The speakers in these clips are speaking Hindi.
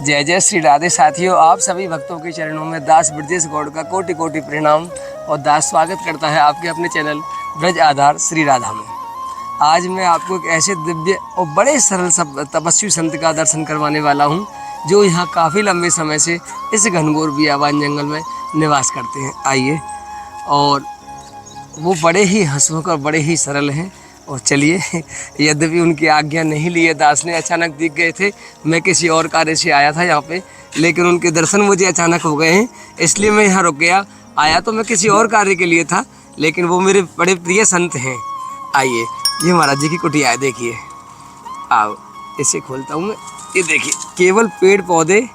जय जय श्री राधे साथियों, आप सभी भक्तों के चरणों में दास ब्रजेश गौड़ का कोटि कोटि प्रणाम। और दास स्वागत करता है आपके अपने चैनल ब्रज आधार श्री राधा में। आज मैं आपको एक ऐसे दिव्य और बड़े सरल तपस्वी संत का दर्शन करवाने वाला हूं, जो यहाँ काफ़ी लंबे समय से इस घनघोर बियाबान जंगल में निवास करते हैं। आइए, और वो बड़े ही हंसमुख और बड़े ही सरल हैं। और चलिए, यद्यपि उनकी आज्ञा नहीं लिए, दास ने अचानक दिख गए थे। मैं किसी और कार्य से आया था यहाँ पे, लेकिन उनके दर्शन मुझे अचानक हो गए हैं, इसलिए मैं यहाँ रुक गया। आया तो मैं किसी और कार्य के लिए था, लेकिन वो मेरे बड़े प्रिय संत हैं। आइए, ये महाराज जी की कुटिया है, देखिए। आओ, इसे खोलता हूँ मैं। ये देखिए, केवल पेड़ पौधे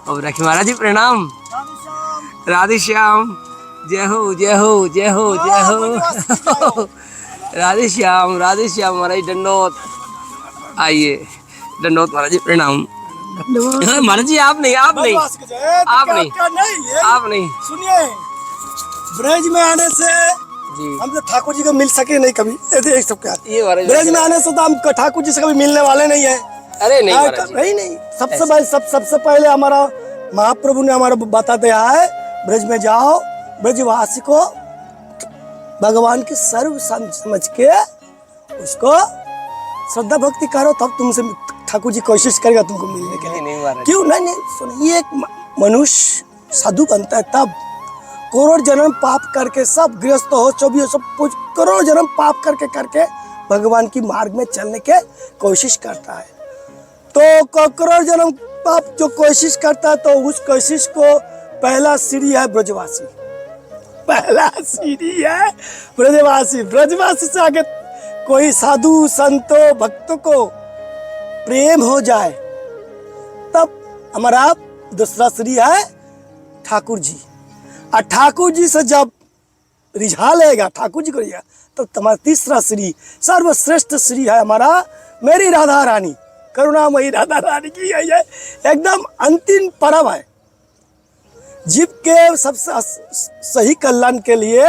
और रखे। महाराज जी प्रणाम। राधे श्याम। जय हो जय हो जय हो जय हो। राधे श्याम महाराज जी, दंडोत। आइए, दंडोत महाराज जी प्रणाम। महाराज जी आप नहीं सुनिए, ब्रज में आने से हम तो ठाकुर जी को मिल सके नहीं कभी। देख सकते हैं, ये ब्रज में आने से तो हम ठाकुर जी से कभी मिलने वाले नहीं है। अरे नहीं, सबसे पहले हमारा महाप्रभु ने हमारा बता दिया है, ब्रज में जाओ, ब्रजवासी को भगवान की सर्व समझ के उसको श्रद्धा भक्ति करो, तब तुमसे ठाकुर जी कोशिश करेगा तुमको मिलने के लिए। क्यों नहीं सुनिए, एक मनुष्य साधु बनता है तब करोड़ जन्म पाप करके, सब गृहस्थ हो, चौबी हो, सब कुछ करोड़ जन्म पाप करके भगवान की मार्ग में चलने के कोशिश करता है। तो करोड़ जन्म पाप जो कोशिश करता है, तो उस कोशिश को पहला सीढ़ी है ब्रजवासी। पहला सीढ़ी है ब्रजवासी। ब्रजवासी से आगे कोई साधु संतों भक्तों को प्रेम हो जाए, तब हमारा दूसरा सीढ़ी है ठाकुर जी। और ठाकुर जी से जब रिझा लेगा, ठाकुर जी को रिझा, तो तुम्हारा तीसरा सीढ़ी, सर्वश्रेष्ठ सीढ़ी है हमारा मेरी राधा रानी, करुणामयी राधा रानी की है। ये एकदम अंतिम परम है। जीव के सबसे सही कल्याण के लिए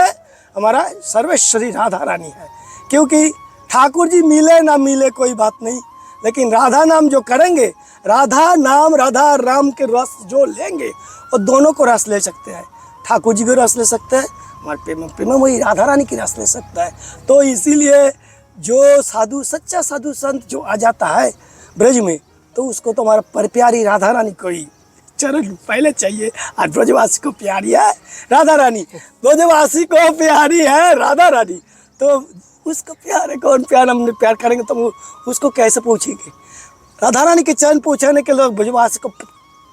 हमारा सर्वेश्वरी राधा रानी है। क्योंकि ठाकुर जी मिले ना मिले कोई बात नहीं, लेकिन राधा नाम जो करेंगे, राधा नाम राधा राम के रस जो लेंगे, वो दोनों को रस ले सकते हैं। ठाकुर जी को रस ले सकते हैं, हमारे प्रेम वही राधा रानी की रस ले सकता है। तो इसीलिए जो साधु, सच्चा साधु संत जो आ जाता है ब्रज में, तो उसको तो हमारा पर प्यारी राधा रानी को ही चरण पहले चाहिए। और ब्रजवासी को प्यारी है राधा रानी, ब्रजवासी को प्यारी है राधा रानी। तो उसको प्यार है, कौन प्यार, हमने प्यार करेंगे तो उसको कैसे पूछेंगे। राधा रानी के चरण पूछने के लोग ब्रजवासी को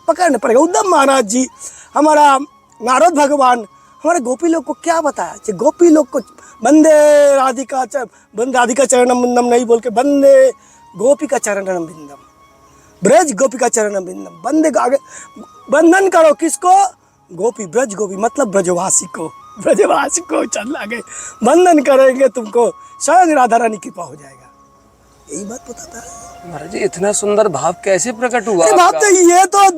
पकड़ने पड़ेगा। उद्धव महाराज जी, हमारा नारद भगवान, हमारे गोपी लोग को क्या बताया, गोपी लोग को बंदे राधिका चरणम बिंदम नहीं बोल के बंदे गोपिका चरणम बिंदम, ब्रज गोपिका चरणम बिंदम, बंदे आगे बंधन करो किसको, गोपी, ब्रज गोपी मतलब ब्रजवासी को चल आगे बंधन करेंगे, तुमको स्वयं राधा रानी कृपा हो जाएगा। यही बात बताता है महाराज जी। इतना सुंदर भाव कैसे प्रकट हुआ? भाव तो ये तो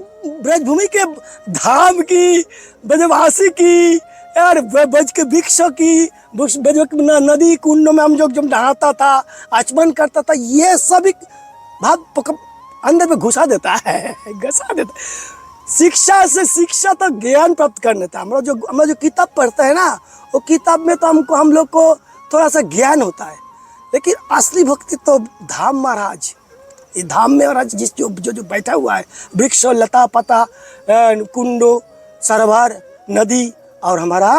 ब्रजभूमि के धाम की, ब्रजवासी की, यार ब्रज के वृक्षों की, ब्रज नदी कुंडों में हम जो जब नहाता था, आचमन करता था, ये सभी भाव अंदर में घुसा देता है, घुसा देता है। शिक्षा से शिक्षा तक ज्ञान प्राप्त करने था। हम जो किताब पढ़ते हैं ना, वो किताब में तो हम लोग को थोड़ा सा ज्ञान होता है, लेकिन असली भक्ति तो धाम महाराज, ये धाम में महाराज जिस जो बैठा हुआ है, वृक्ष, लता पता, कुंडो, सरोवर, नदी और हमारा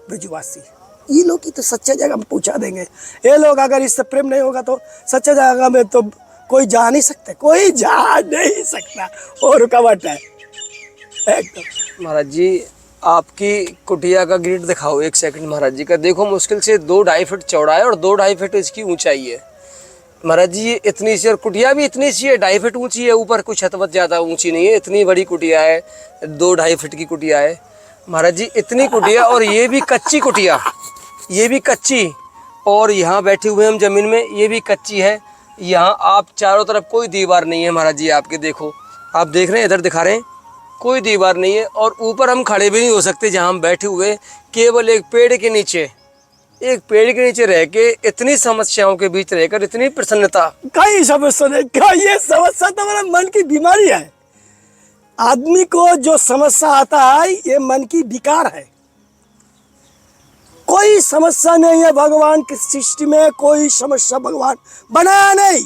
ब्रजवासी, ये लोग की तो सच्चा जगह में पहुँचा देंगे। ये लोग अगर इससे प्रेम नहीं होगा तो सच्चा जगह में तो कोई जा नहीं सकता, कोई जा नहीं सकता। और रुकावट है एकदम। महाराज जी, आपकी कुटिया का गेट दिखाओ एक सेकंड। महाराज जी का देखो, मुश्किल से 2-2.5 फीट चौड़ा है और 2-2.5 फीट इसकी ऊंचाई है। महाराज जी, ये इतनी सी, और कुटिया भी इतनी सी है, 2.5 फीट ऊंची है, ऊपर कुछ छत वत ज़्यादा ऊंची नहीं है, इतनी बड़ी कुटिया है, 2-2.5 फीट की कुटिया है। महाराज जी, इतनी कुटिया, और ये भी कच्ची कुटिया, ये भी कच्ची, और यहाँ बैठे हुए हम जमीन में, ये भी कच्ची है। यहाँ आप चारों तरफ कोई दीवार नहीं है महाराज जी, आपके देखो, आप देख रहे हैं, इधर दिखा रहे हैं, कोई दीवार नहीं है। और ऊपर हम खड़े भी नहीं हो सकते जहाँ हम बैठे हुए, केवल एक पेड़ के नीचे रह के, इतनी समस्याओं के बीच रहकर इतनी प्रसन्नता। कई समस्या नहीं, क्या ये समस्या तो हमारा मन की बीमारी है। आदमी को जो समस्या आता है ये मन की विकार है। कोई समस्या नहीं है भगवान की सृष्टि में, कोई समस्या भगवान बनाया नहीं।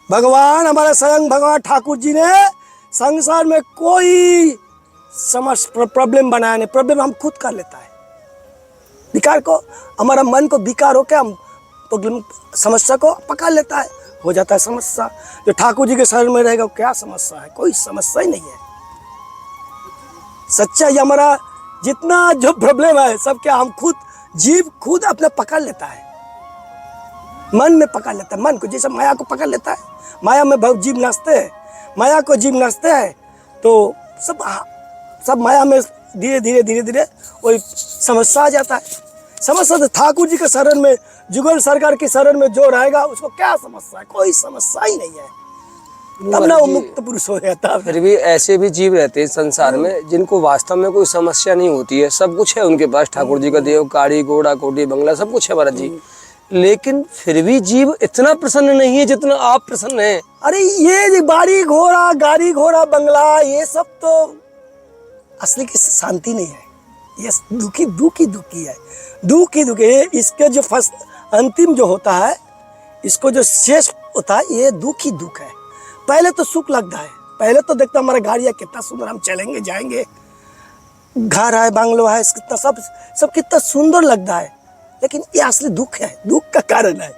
भगवान हमारा स्वयं भगवान ठाकुर जी ने संसार में कोई समस्या प्रॉब्लम बनाया नहीं। प्रॉब्लम हम खुद कर लेता है। विकार को, हमारा मन को विकार हो के हम प्रॉब्लम समस्या को पकड़ लेता है, हो जाता है समस्या। जो ठाकुर जी के शरण में रहेगा वो क्या समस्या है? कोई समस्या ही नहीं है। सच्चाई हमारा जितना जो प्रॉब्लम है सब क्या हम खुद, जीव खुद अपने पकड़ लेता है, मन में पकड़ लेता है। मन को जैसे माया को पकड़ लेता है, माया में बहुत जीव नाचते हैं, माया को जीव नाचते हैं तो सब माया में धीरे धीरे धीरे धीरे वही समस्या आ जाता है। समस्या तो ठाकुर जी के शरण में, जुगल सरकार के शरण में जो रहेगा उसको क्या समस्या है? कोई समस्या ही नहीं है। तब ना वो मुक्त पुरुष हो जाता है। फिर भी ऐसे भी जीव रहते हैं संसार में जिनको वास्तव में कोई समस्या नहीं होती है, सब कुछ है उनके पास, ठाकुर जी का देव, गाड़ी घोड़ा कोठी बंगला सब कुछ है महाराज जी, लेकिन फिर भी जीव इतना प्रसन्न नहीं है जितना आप प्रसन्न हैं। अरे ये गाड़ी घोड़ा बंगला ये सब तो असली की शांति नहीं है। ये दुखी है। इसके जो फर्स्ट अंतिम जो होता है, इसको जो शेष होता है ये दुख है। पहले तो सुख लगता है, पहले तो देखता हमारा गाड़ियाँ कितना सुंदर, हम चलेंगे जाएंगे, घर है बंगलो है, कितना सब कितना सुंदर लगता है। लेकिन ये असली दुख है, दुख का कारण है,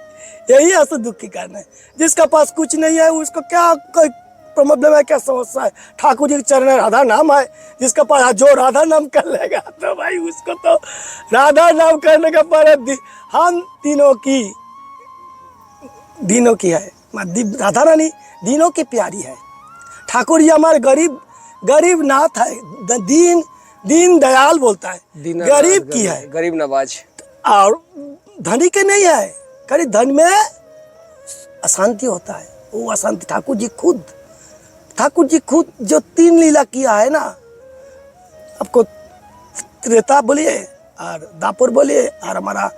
यही असली दुख के कारण है। जिसका पास कुछ नहीं है उसको क्या कोई प्रॉब्लम है, क्या समस्या है? ठाकुर जी के चरण में राधा नाम है, जिसका पास जो राधा नाम कर लेगा तो भाई उसको तो राधा नाम करने का पर हम तीनों की है राधा रानी, दीनों की प्यारी है। ठाकुर जी हमारे गरीब नाथ है, दीन दयाल बोलता है, गरीब की है, गरीब नवाज, और धनी के नहीं है। कभी धन में अशांति होता है, वो अशांति ठाकुर जी खुद जो 3 लीला किया है ना, आपको त्रेता बोलिए और दापुर बोलिए और हमारा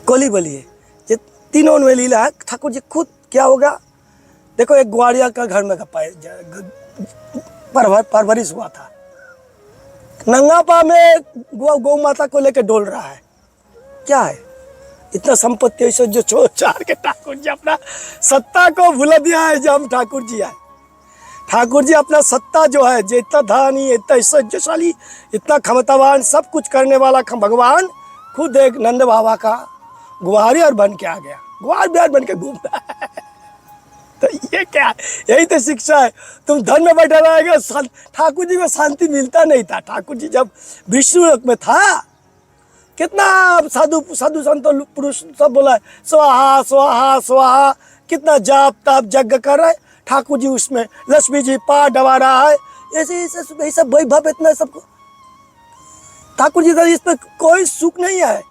कोली बोलिए, ये तीनों में लीला है। ठाकुर जी खुद क्या होगा, देखो एक ग्वारिया का घर में परवरिश हुआ था, नंगापा में गौ माता को लेकर डोल रहा है। क्या है इतना संपत्ति से जो छोड़ छाड़ के ठाकुर जी अपना सत्ता को भुला दिया है। जो हम ठाकुर जी है, ठाकुर जी अपना सत्ता जो है, जो इतना धनी, इतना ऐश्वर्यशाली, इतना क्षमतावान, सब कुछ करने वाला भगवान खुद एक नंद बाबा का ग्वारियर बन के आ गया, ग्वार बिहार बन के घूमता है। तो ये क्या है? यही तो शिक्षा है। तुम धन में बैठा रहेगा, ठाकुर जी को शांति मिलता नहीं था। ठाकुर जी जब विष्णु लोक में था, कितना साधु संत पुरुष सब बोला है स्वाहा स्वाहा स्वाहा, कितना जाप ताप यज्ञ कर रहा है। ठाकुर जी उसमें लक्ष्मी जी पार डबा रहा है, ऐसे सब वैभव इतना सबको। ठाकुर जी इसमें कोई सुख नहीं है,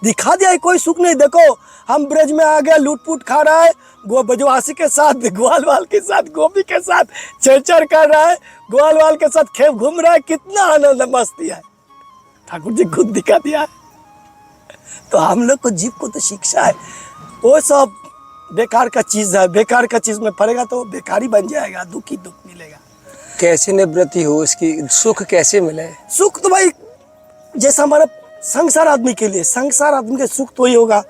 दिखा दिया है कोई सुख नहीं। देखो हम ब्रज में आ गए, लूटपूट खा रहा है, ब्रजवासी के साथ, ग्वालवाल के साथ, गोपी के साथ चेचर कर रहा है, ग्वालवाल के साथ खेप घूम रहा है, कितना आनंद मस्ती है। ठाकुर जी खुद दिखा दिया है। तो हम लोग को जीव को तो शिक्षा है, वो सब बेकार का चीज है, बेकार का चीज में पड़ेगा तो बेकारी बन जाएगा, दुख ही दुख मिलेगा। कैसे निवृत्ति हो इसकी, सुख कैसे मिले? सुख तो भाई जैसा हमारा संसार आदमी के लिए, संसार आदमी के सुख तो ही होगा।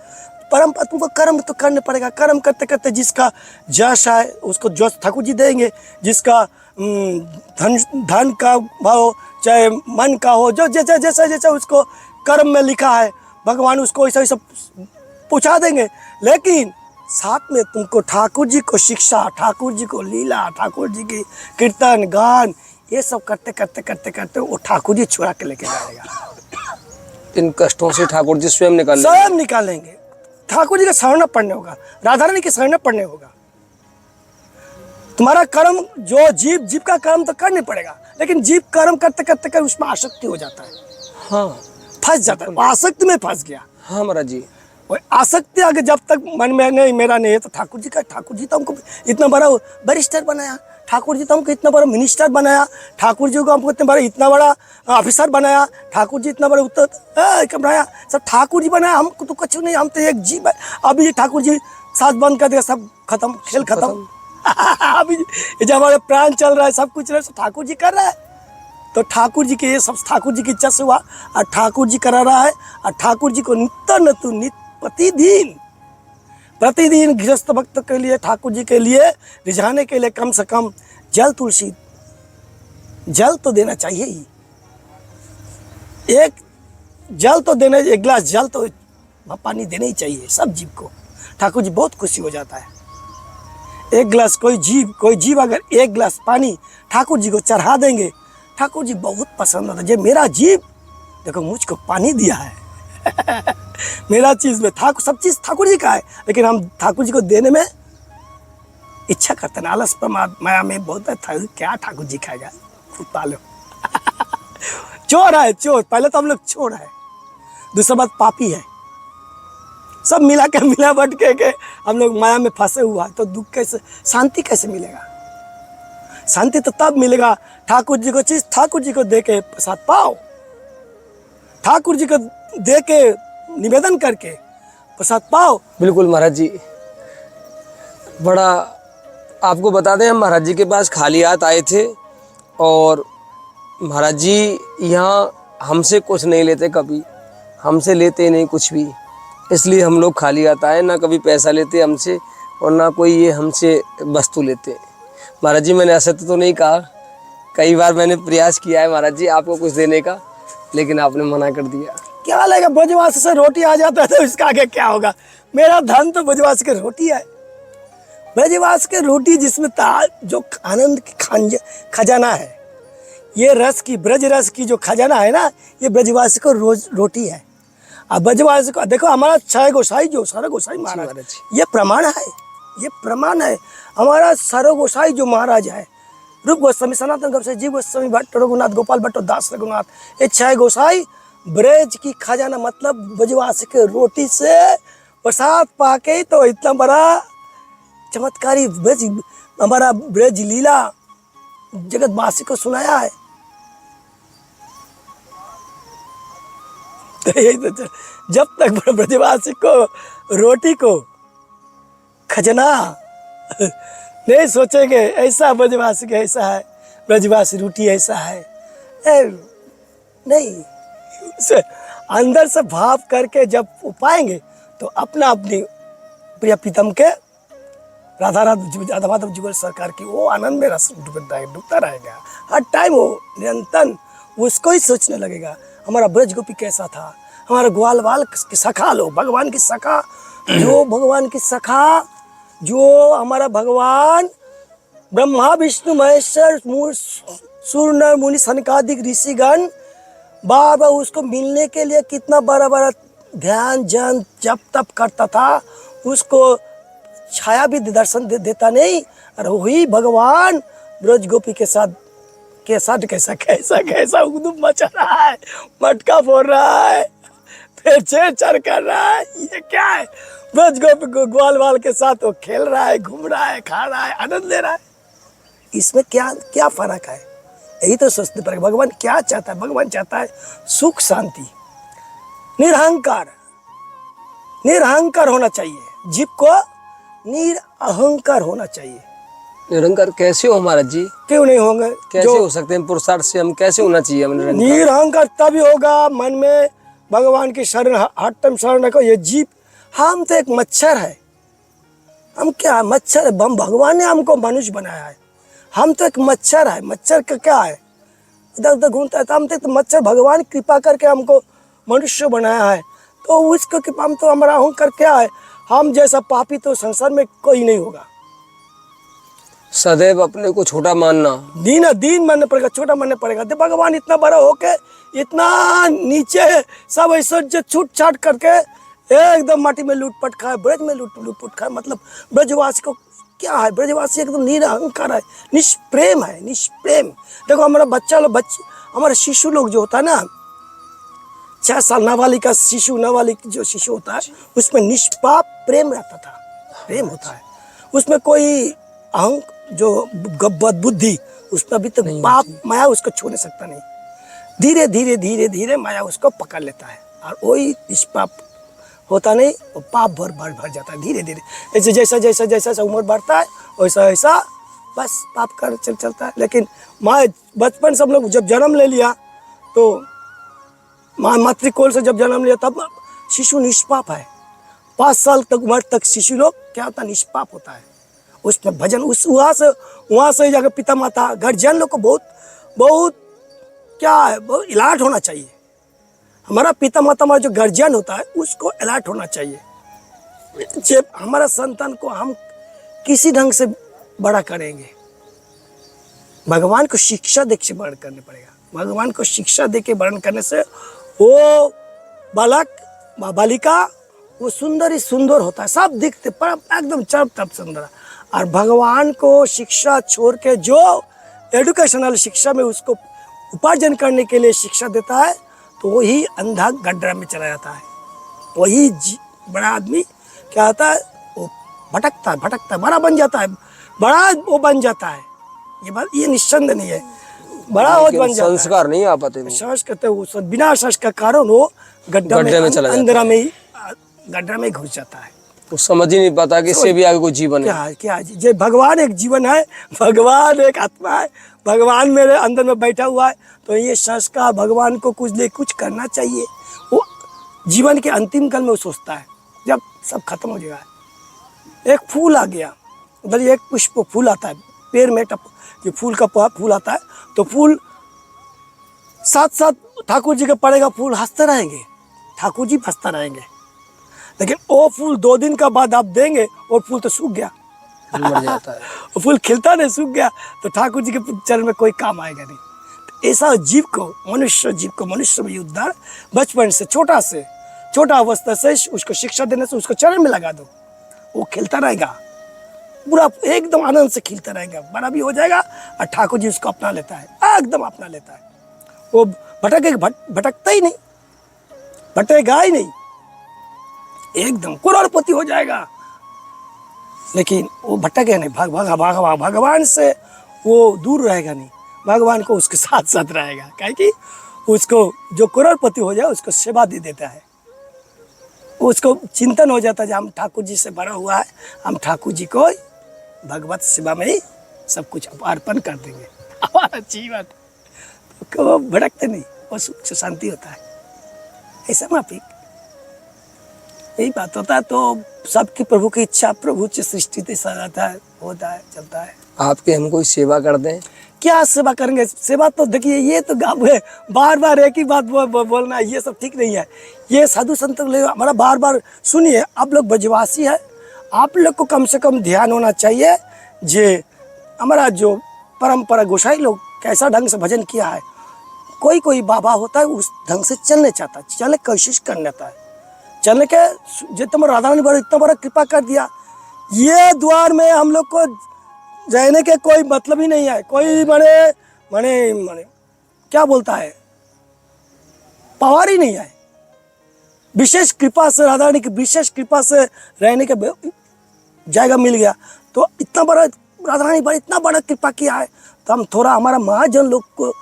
परम तुमको कर्म तो करने पड़ेगा, कर्म करते करते जिसका जश है उसको जश ठाकुर जी देंगे, जिसका धन का भाव चाहे मन का हो, जो जैसा उसको कर्म में लिखा है भगवान उसको ऐसा पहुँचा देंगे। लेकिन साथ में तुमको ठाकुर जी को शिक्षा, ठाकुर जी को लीला, ठाकुर जी की कीर्तन गान, ये सब करते करते करते करते वो ठाकुर जी छुड़ा के लेके जाएगा। इन कष्टों से ठाकुर जी स्वयं निकालेंगे। ठाकुर जी का शरण पढ़ने होगा, राधा रानी के शरण पढ़ने होगा। तुम्हारा कर्म जो जीव का कर्म तो करना पड़ेगा, लेकिन जीव कर्म करते करते कर उसमें आसक्ति हो जाता है। हाँ, फंस जाता है, आसक्ति में फंस गया। हाँ महाराज जी, और आसक्ति आगे जब तक मन में नहीं मेरा नहीं है, तो ठाकुर जी तो हमको इतना बड़ा बैरिस्टर बनाया, ठाकुर जी तो हमको इतना बड़ा मिनिस्टर बनाया, ठाकुर जी को हमको इतना बड़ा ऑफिसर बनाया, ठाकुर जी इतना बड़ा उत्तर बनाया, सब ठाकुर जी बनाया, हमको तो कुछ नहीं, हम तो एक जीव है। अभी ठाकुर जी साथ बंद कर देगा, सब खत्म, खेल खत्म। अभी जब हमारे प्राण चल रहा है, सब कुछ रहा है, तो ठाकुर जी कर रहा है। तो ठाकुर जी के ये सब ठाकुर जी की इच्छा से हुआ और ठाकुर जी करा रहा है। और ठाकुर जी को नित्य प्रतिदिन गृहस्थ भक्त के लिए, ठाकुर जी के लिए रिझाने के लिए कम से कम जल, तुलसी जल तो देना चाहिए ही। एक जल तो देना, एक गिलास जल तो पानी देना ही चाहिए सब जीव को। ठाकुर जी बहुत खुशी हो जाता है। एक गिलास कोई जीव अगर एक गिलास पानी ठाकुर जी को चढ़ा देंगे, ठाकुर जी बहुत पसंद होता है। जो मेरा जीव देखो मुझको पानी दिया है मेरा चीज में ठाकुर, सब चीज ठाकुर जी का है, लेकिन हम ठाकुर जी को देने में इच्छा करते हैं। आलस प्रमाद माया में बहुत है, क्या ठाकुर जी खाएगा, खुद पालो चोर है चोर, पहले तो हम लोग चोर है, दूसरा बात पापी है। सब मिला बट के हम लोग माया में फंसे हुआ है। तो दुख कैसे, शांति कैसे मिलेगा? शांति तो तब मिलेगा ठाकुर जी को चीज ठाकुर जी को दे के प्रसाद पाओ, ठाकुर जी को दे के निवेदन करके प्रसाद पाओ। बिल्कुल महाराज जी, बड़ा आपको बता दें, हम महाराज जी के पास खाली हाथ आए थे और महाराज जी यहाँ हमसे कुछ नहीं लेते, कभी हमसे लेते नहीं कुछ भी, इसलिए हम लोग खाली हाथ आए। ना कभी पैसा लेते हमसे और ना कोई ये हमसे वस्तु लेते। महाराज जी मैंने ऐसा तो नहीं कहा, कई बार मैंने प्रयास किया है महाराज जी आपको कुछ देने का, लेकिन आपने मना कर दिया। क्या लगेगा, ब्रजवासी से रोटी आ जाता है तो इसका आगे क्या होगा? मेरा धन तो ब्रजवासी की रोटी है। ब्रजवास के रोटी जिसमें जो आनंद की खजाना है, ये रस की, ब्रज रस की जो खजाना है ना, ये ब्रजवासी को रोज रोटी है। अब ब्रजवासी को देखो, हमारा 6 गोसाई जो सारा गोसाई महाराज, ये प्रमाण है, ये प्रमाण है। हमारा सारो गोसाई जो महाराज है, रूप गोस्वामी, सनातन गोस्वामी, जीव गोस्वामी, भट्ट रघुनाथ, गोपाल भट्ट, दास रघुनाथ, ये 6 गोसाई ब्रज की खजाना, मतलब ब्रजवासी के रोटी से प्रसाद पाके तो इतना बड़ा चमत्कारी ब्रज, हमारा ब्रज लीला जगतवासी को सुनाया है। तो यही तो जब तक ब्रजवासी को रोटी को खजना नहीं सोचेंगे, ऐसा ब्रजवासी का ऐसा है, ब्रजवासी रोटी ऐसा है, नहीं, उसे अंदर से भाव करके जब पाएंगे तो अपना अपनी प्रिय प्रीतम के राधा माधव जुगल सरकार की वो आनंद में रस डूबता रहेगा हर टाइम। वो निरंतर उसको ही सोचने लगेगा, हमारा ब्रज गोपी कैसा था, हमारा ग्वाल वाल की सखा लो, भगवान की सखा, जो भगवान की सखा, जो हमारा भगवान ब्रह्मा विष्णु महेश्वर सूर्य नर मुनि सनकादिक ऋषिगण बार बार उसको मिलने के लिए कितना बड़ा बड़ा ध्यान जन जप तप करता था, उसको छाया भी दर्शन देता नहीं। और वही भगवान ब्रज गोपी के साथ कैसा कैसा कैसा उद्यम मचा रहा है, मटका फोड़ रहा है, फिर छेड़छाड़ कर रहा है। ये क्या है? ब्रज गोपी को ग्वाल वाल के साथ वो खेल रहा है, घूम रहा है, खा रहा है, आनंद ले रहा है। इसमें क्या क्या फर्क है? यही तो सोचते पर भगवान क्या चाहता है? भगवान चाहता है सुख शांति, निरहंकार होना चाहिए, जीव को निरअहंकार होना चाहिए। निरंकार कैसे हो महाराज जी? क्यों नहीं होंगे? कैसे हो सकते हैं? पुरुषार्थ से हम कैसे होना चाहिए? निरहंकार तभी होगा मन में भगवान की शरण, हटम शरण रखो। ये जीव, हम तो एक मच्छर है, हम क्या मच्छर है? भगवान ने हमको मनुष्य बनाया है, हम तो एक मच्छर है। मच्छर का क्या है? इधर उधर घूमता है, तो हम तो मच्छर, भगवान कृपा करके हमको मनुष्य बनाया है, तो उसको कृपा, हम तो हमारा अहंकार क्या है? हम जैसा पापी तो संसार में कोई नहीं होगा। सदैव अपने को छोटा मानना, दीन मानना पड़ेगा, छोटा मानना पड़ेगा। तो भगवान इतना बड़ा होके इतना नीचे सब ऐसा छूट छाट करके एकदम माटी में लूटपट खाए, ब्रज में लूटपट खाए। मतलब ब्रजवासी को क्या है? ब्रजवासी एकदम निरहंकार है, निष्प्रेम है, निष्प्रेम। देखो हमारा बच्चा लोग, हमारा शिशु लोग जो होता है ना, 6 साल नाबालिग का शिशु, नाबालिग जो शिशु होता है, उसमें निष्पाप प्रेम रहता था, प्रेम होता है उसमें। कोई अहंक जो बुद्धि उसमें अभी तक पाप माया उसको छू नहीं सकता नहीं। धीरे धीरे धीरे धीरे माया उसको पकड़ लेता है और वही निष्पाप होता नहीं, वो पाप भर जाता है धीरे धीरे। ऐसे जैसा जैसा जैसा उम्र बढ़ता है वैसा वैसा बस पाप कर चलता है। लेकिन माँ बचपन से हम लोग जब जन्म ले लिया तो माँ मातृकोल से जब जन्म लिया तब शिशु निष्पाप है। 5 साल तक उम्र तक शिशु लोग क्या होता है, निष्पाप होता है। उसमें भजन उस वहाँ से जाकर पिता माता गार्जियन लोग को बहुत क्या है, बहुत अलर्ट होना चाहिए। हमारा पिता माता हमारा जो गार्जियन होता है उसको अलर्ट होना चाहिए। जब हमारा संतान को हम किसी ढंग से बड़ा करेंगे, भगवान को शिक्षा दे के बड़ा करने पड़ेगा। भगवान को शिक्षा दे के बड़ा करने से वो बालक बालिका वो सुंदर ही सुंदर होता है, सब दिखते पर एकदम चरप तप सुंदर। और भगवान को शिक्षा छोड़ के जो एडुकेशनल शिक्षा में उसको उपार्जन करने के लिए शिक्षा देता है तो वही अंधा गड्ढा में चला जाता है। वही बड़ा आदमी क्या होता है, वो भटकता है, बड़ा बन जाता है, बड़ा वो बन जाता है। ये बात ये निस्संदेह नहीं है, बड़ा वो बन जाता है। संस्कार नहीं आ पाते, संस्कार वो बिना संस्कार के कारण वो गड्ढा में चला अंधेरा में गड्ढा में घुस जाता है। वो समझ ही नहीं पाता कि इससे भी आगे कोई जीवन है। क्या जो भगवान एक जीवन है, भगवान एक आत्मा है, भगवान मेरे अंदर में बैठा हुआ है। तो ये संस्कार भगवान को कुछ करना चाहिए। वो जीवन के अंतिम काल में वो सोचता है जब सब खत्म हो जाएगा। एक फूल आ गया, उधर एक पुष्प फूल आता है पेड़ में, जो फूल का फूल आता है तो फूल साथ साथ ठाकुर जी के पड़ेगा, फूल हंसते रहेंगे, ठाकुर जी हंसते रहेंगे। लेकिन वो फूल 2 दिन का बाद आप देंगे और फूल तो सूख गया, मर जाता है। वो फूल खिलता नहीं, सूख गया, तो ठाकुर जी के चरण में कोई काम आएगा नहीं। तो ऐसा जीव को मनुष्य में उद्धार बचपन से छोटा अवस्था से उसको शिक्षा देने से उसको चरण में लगा दो, वो खिलता रहेगा, पूरा एकदम आनंद से खिलता रहेगा, बड़ा भी हो जाएगा और ठाकुर जी उसको अपना लेता है, एकदम अपना लेता है। वो भटकता ही नहीं, भटकेगा ही नहीं, एकदम करोड़पति हो जाएगा। लेकिन वो भटके नहीं, भगवान से वो दूर रहेगा नहीं, भगवान को उसके साथ साथ रहेगा। काहे कि उसको जो करोड़पति हो जाए उसको सेवा दे देता है, उसको चिंतन हो जाता है हम ठाकुर जी से बड़ा हुआ है, हम ठाकुर जी को भगवत सेवा में ही सब कुछ अर्पण कर देंगे, हमारा जीवन। तो वो भटकते नहीं, वो सुख से शांति होता है। ऐसा माफिक यही बात होता है। तो सबकी प्रभु की इच्छा, प्रभु की सृष्टि से रहता है, होता है, चलता है। आपके हम कोई सेवा कर दें, क्या सेवा करेंगे? सेवा तो देखिए ये तो बार एक ही बात बोलना ये सब ठीक नहीं है। ये साधु संत हमारा बार सुनिए, आप लोग ब्रजवासी है, आप लोग को कम से कम ध्यान होना चाहिए जे हमारा जो परंपरा गोसाई लोग कैसा ढंग से भजन किया है। कोई बाबा होता है उस ढंग से चलने चाहता है, चलने की कोशिश कर लेता है, चलने के जितना राधा रानी बड़ा इतना बड़ा कृपा कर दिया। ये द्वार में हम लोग को रहने के कोई मतलब ही नहीं है, कोई मने क्या बोलता है, पावर ही नहीं है। विशेष कृपा से राधा रानी की विशेष कृपा से रहने के जायगा मिल गया। तो इतना बड़ा राधा रानी बड़ा इतना बड़ा कृपा किया है, तो हम थोड़ा हमारा महाजन लोग को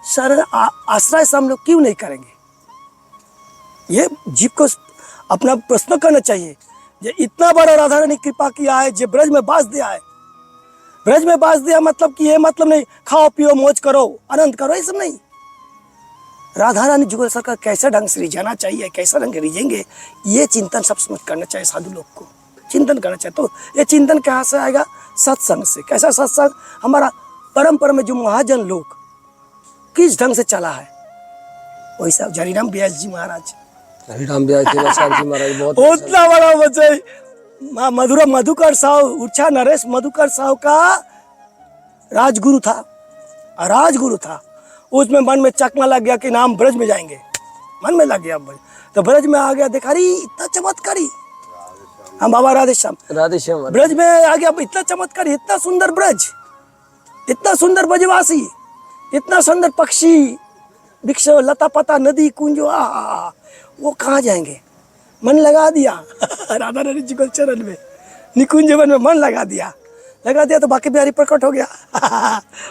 शरण आश्रय से हम लोग क्यों नहीं करेंगे? ये जीव को अपना प्रश्न करना चाहिए। ये इतना बड़ा राधा रानी कृपा किया है, जो ब्रज में बास दिया है, ब्रज में बास दिया मतलब कि ये मतलब नहीं खाओ पियो मौज करो आनंद करो, ये सब नहीं। राधा रानी जुगल सरकार कैसे ढंग से रिझाना चाहिए, कैसा ढंग से रिझेंगे, ये चिंतन सब समझ करना चाहिए। साधु लोग को चिंतन करना चाहिए। तो ये चिंतन कहाँ से आएगा? सत्संग से। कैसा सत्संग? हमारा परंपरा में जो महाजन लोग किस ढंग से चला है, वैसा हरिराम व्यास जी महाराज, हरिराम व्यास जी महाराज बहुत उतना बड़ा बच्चे मधुकर साहु, उर्छा नरेश मधुकर साहु का राजगुरु था। उसमें मन में चकमा लग गया कि नाम ब्रज में जाएंगे, मन में लग गया ब्रज, तो ब्रज में आ गया, देखा रही इतना चमत्कारी, हम बाबा राधे श्याम ब्रज में आ गया, इतना चमत्कारी, इतना सुंदर ब्रज, इतना सुंदर ब्रजवासी, इतना सुंदर पक्षी, वृक्ष, लता पता, नदी, कुंजो, वो कहाँ जाएंगे? मन लगा दिया राधा रानी जी को चरण में, निकुंज वन में मन लगा दिया तो बाकी बिहारी प्रकट हो गया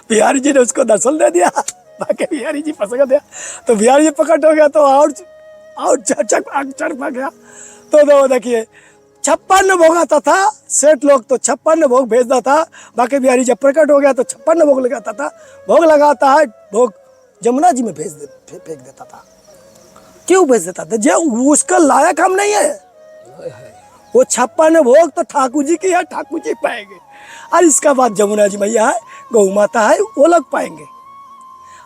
बिहारी जी ने उसको दर्शन दे दिया, बाकी बिहारी जी पसंद दिया, तो बिहारी जी प्रकट हो गया, तो और चढ़ पा गया। तो देखिए 56 भोग आता था। सेठ लोग तो 56 भोग भेजता था। बाकी बिहारी जब प्रकट हो गया तो 56 भोग लगाता था। भोग लगाता है, भोग जमुना जी में फेंक देता था। क्यों भेज देता था? जो उसका लायक हम नहीं है। वो 56 भोग तो ठाकुर जी की है, ठाकुर जी पाएंगे। और इसका बाद जमुना जी मैया है, गौ माता है, वो लोग पाएंगे।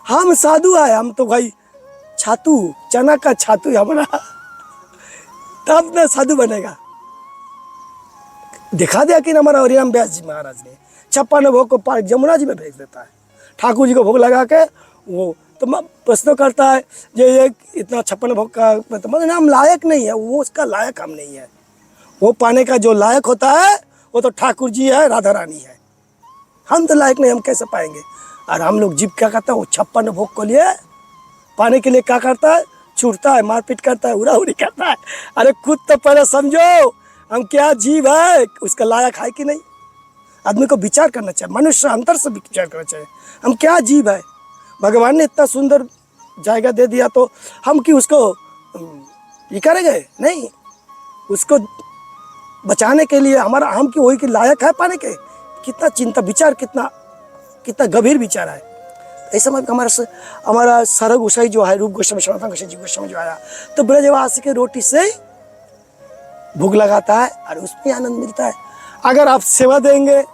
हम साधु है, हम तो भाई छातू, चना का छातू है हमारा, तब ना साधु बनेगा। दिखा दिया कि हमारा हरिराम व्यास जी महाराज ने 56 भोग को पार जमुना जी में भेज देता है। ठाकुर जी को भोग लगा के वो तो प्रश्न करता है, ये इतना 56 भोग का मतलब हम लायक नहीं है, वो उसका लायक हम नहीं है। वो पाने का जो लायक होता है वो तो ठाकुर जी है, राधा रानी है। हम तो लायक नहीं, हम कैसे पाएंगे? और हम लोग जीव क्या करता है, वो 56 भोग को लिए पाने के लिए क्या करता है, छूटता है, मारपीट करता है, उड़ा-उड़ी करता है। अरे खुद तो पहले समझो हम क्या जीव है, उसका लायक है कि नहीं। आदमी को विचार करना चाहिए, मनुष्य अंतर से विचार करना चाहिए, हम क्या जीव है। भगवान ने इतना सुंदर जायगा दे दिया तो हम कि उसको ये करेंगे नहीं, उसको बचाने के लिए हमारा हम की वही के लायक है पाने के। कितना चिंता विचार, कितना गंभीर विचार है। ऐसा में हमारा सरग गोसाई जो है, रूप गोस्वामी, सनातन गोसाई जी गोस्वामी जो आया तो ब्रजवासी के रोटी से भूख लगाता है और उसमें आनंद मिलता है। अगर आप सेवा देंगे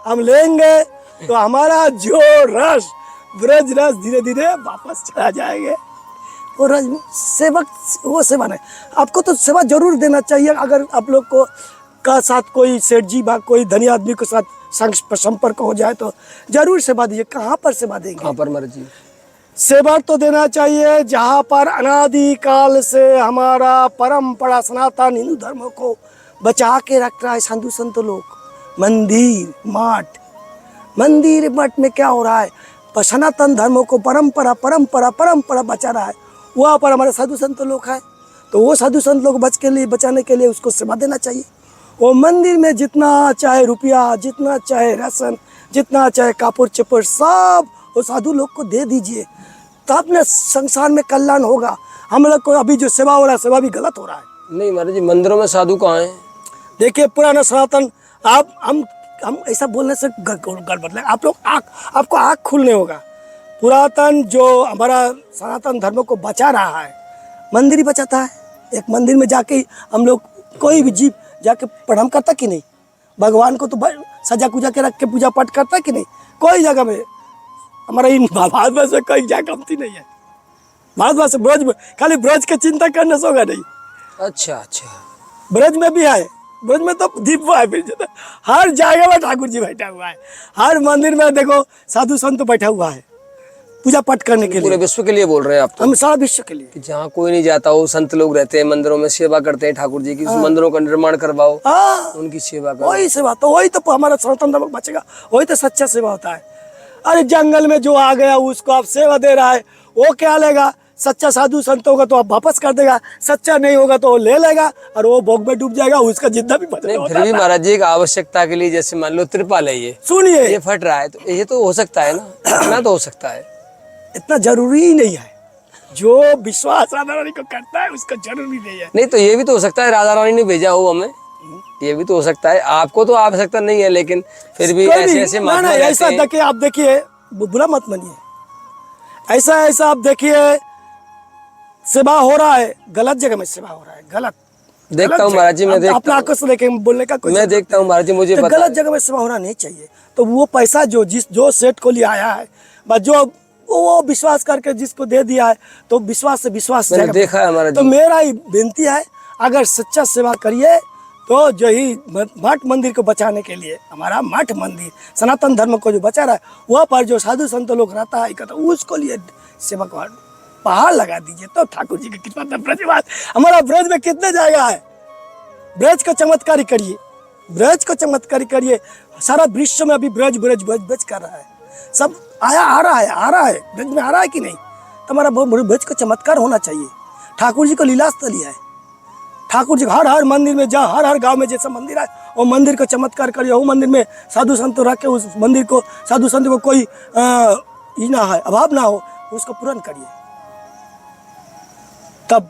हम लेंगे तो हमारा जो रस, ब्रज रस धीरे धीरे वापस चला जाएंगे। वो रस सेवक, वो सेवा नहीं, आपको तो सेवा जरूर देना चाहिए। अगर आप लोग को का साथ कोई सेठ जी बा, कोई धनी आदमी के साथ संपर्क हो जाए तो जरूर सेवा दीजिए। कहाँ पर सेवा देंगे? कहाँ पर मर्जी सेवा तो देना चाहिए जहाँ पर अनादि काल से हमारा परंपरा सनातन हिंदू धर्म को बचा के रख रहा है साधु संत लोग। मंदिर मठ में क्या हो रहा है, सनातन धर्म को परंपरा बचा रहा है। वहाँ पर हमारे साधु संत लोग हैं, तो वो साधु संत लोग बचाने के लिए उसको सेवा देना चाहिए। वो मंदिर में जितना चाहे रुपया, जितना चाहे राशन, जितना चाहे कापुर चपर, सब वो साधु लोग को दे दीजिए, तब न संसार में कल्याण होगा। हम लोग को अभी जो सेवा हो रहा है, सेवा भी गलत हो रहा है। नहीं महाराज जी, मंदिरों में साधु कहाँ हैं? देखिए पुराना सनातन, आप हम ऐसा बोलने से गड़बड़ लगे। आप लोग आपको आँख खुलने होगा। पुरातन जो हमारा सनातन धर्म को बचा रहा है, मंदिर ही बचाता है। एक मंदिर में जाके हम लोग कोई भी जीव जाके प्रणाम करता कि नहीं? भगवान को तो सजा कुजा के रख के पूजा पाठ करता कि नहीं? कोई जगह में हमारा इन भारतवर्ष में कोई जगह कमती नहीं है। भारतवर्ष ब्रज में खाली ब्रज की चिंता करने से होगा नहीं। अच्छा, ब्रज में भी है, ब्रज में तो दीप है, फिर हर जगह में ठाकुर जी बैठा हुआ है। हर मंदिर में देखो साधु संत बैठा हुआ है पूजा पाठ करने के लिए। पूरे विश्व के लिए बोल रहे हैं आप तो? हम सारा विश्व के लिए, कि जहाँ कोई नहीं जाता हो, संत लोग रहते हैं मंदिरों में, सेवा करते हैं ठाकुर जी की। उस मंदिरों का निर्माण करवाओ, उनकी सेवा करो। वही सेवा तो, वही तो हमारा सनातन धर्म बचेगा, वही तो सच्चा सेवा होता है। अरे जंगल में जो आ गया उसको आप सेवा दे रहा है, वो क्या लेगा? सच्चा साधु संत होगा तो आप वापस कर देगा, सच्चा नहीं होगा तो वो ले लेगा और वो भोग में डूब जाएगा, उसका जितना भी बचेगा। नहीं, फिर भी महाराज जी एक आवश्यकता के लिए, जैसे मान लो त्रिपाल है, ये सुनिए, ये फट रहा है, तो ये तो हो सकता है ना, इतना तो हो सकता है। इतना जरूरी ही नहीं है। जो विश्वास राधा रानी को करता है उसका जरूरी नहीं है। नहीं तो ये भी तो हो सकता है राधा रानी ने भेजा हो हमें, ये भी तो हो सकता है। आपको तो आवश्यकता नहीं है, लेकिन फिर भी ऐसे महात्मा ऐसा देखिए, आप देखिए, बुरा मत मानिए, ऐसा आप देखिए, सेवा हो रहा है, गलत जगह में सेवा हो रहा है, गलत। देखता हूँ महाराज जी, मैं देखता अपना आंखों से लेके बोलने का कोई, मैं देखता हूँ महाराज जी, मुझे तो गलत जगह में सेवा होना नहीं चाहिए। तो वो पैसा जो सेठ को लिए आया है, जो वो विश्वास करके जिसको दे दिया है, तो विश्वास से विश्वास देखा है हमारा। तो मेरा ही विनती है, अगर सच्चा सेवा करिए तो जो ही मठ मंदिर को बचाने के लिए, हमारा मठ मंदिर सनातन धर्म को जो बचा रहा है, वहाँ पर जो साधु संत लोग रहता है, उसको लिए सेवा का पहाड़ लगा दीजिए, तो ठाकुर जी की कृपा। ब्रजवास हमारा ब्रज में कितने जगह है, ब्रज को चमत्कारी करिए, ब्रज को चमत्कारी करिए। सारा विश्व में अभी ब्रज ब्रज ब्रज ब्रज कर रहा है, सब आ रहा है, ब्रज में आ रहा है कि नहीं? तो हमारा ब्रज को चमत्कार होना चाहिए। ठाकुर जी को लीला स्थली है, ठाकुर जी हर मंदिर में, जहाँ हर गांव में जैसा मंदिर है, वो मंदिर को चमत्कार करिए। वो मंदिर में साधु संत रख के उस मंदिर को, साधु संत को कोई ना है, अभाव ना हो, उसको पूर्ण करिए, तब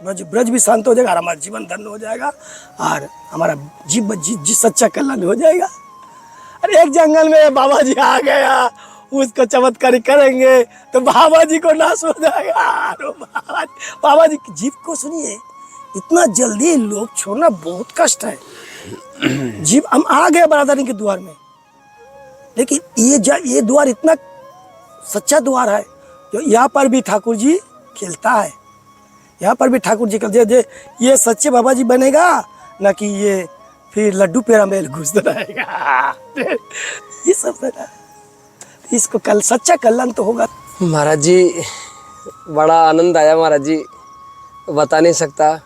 ब्रज ब्रज भी शांत हो जाएगा और हमारा जीवन धन्य हो जाएगा और हमारा जी सच्चा कल्याण हो जाएगा। अरे एक जंगल में बाबा जी आ गया, उसको चमत्कारी करेंगे तो बाबा जी को नाश हो जाएगा। अरे बाबा जी की जीव को सुनिए, इतना जल्दी लोग छोड़ना बहुत कष्ट है। जीव हम आ गए बरादरी के द्वार में, लेकिन ये द्वार इतना सच्चा द्वार है जो यहाँ पर भी ठाकुर जी खेलता है, यहाँ पर भी ठाकुर जी खेलते। ये सच्चे बाबा जी बनेगा ना कि ये फिर लड्डू पेड़ा मेल घुसता रहेगा। ये सब है ना, इसको कल सच्चा कल्याण तो होगा। महाराज जी बड़ा आनंद आया महाराज जी, बता नहीं सकता।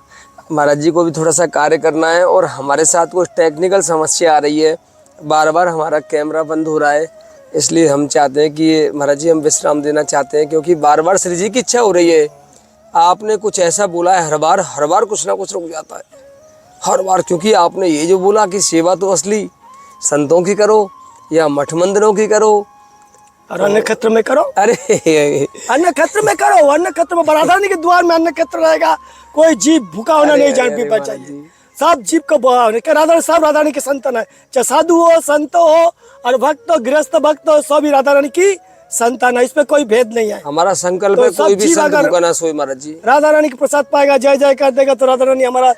महाराज जी को भी थोड़ा सा कार्य करना है और हमारे साथ कुछ टेक्निकल समस्या आ रही है, बार बार हमारा कैमरा बंद हो रहा है, इसलिए हम चाहते हैं कि महाराज जी हम विश्राम देना चाहते हैं, क्योंकि बार बार श्री जी की इच्छा हो रही है। आपने कुछ ऐसा बोला है, हर बार कुछ ना कुछ रुक जाता है, हर बार। क्योंकि आपने ये जो बोला कि सेवा तो असली संतों की करो या मठ मंदिरों की करो और अन्य क्षेत्र में करो। अरे अन्य क्षेत्र में करो, अन्य क्षेत्र में बरादरी के द्वार में अन्य क्षेत्र रहेगा, कोई जीव भूखा होना नहीं जान पी चाहिए। सब जीव को सब राधा रानी के संतान है, चाहे साधु हो, संत हो और भक्त हो, गृहस्थ भक्त हो, सभी राधा रानी की संतान है, इसमें कोई भेद नहीं है। हमारा संकल्प है कोई भी संत भूखा ना सोए महाराज जी। राधा रानी के प्रसाद पाएगा, जय जय कर देगा तो राधा रानी हमारा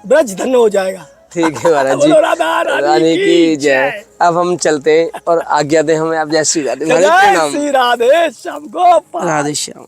ब्रज धन्य हो जाएगा। ठीक है महाराज जी, राधा रानी की जय। अब हम चलते हैं और आज्ञा दें हमें आप। जय श्री राधे। जय श्री राधे श्याम गोपाल। राधे श्याम।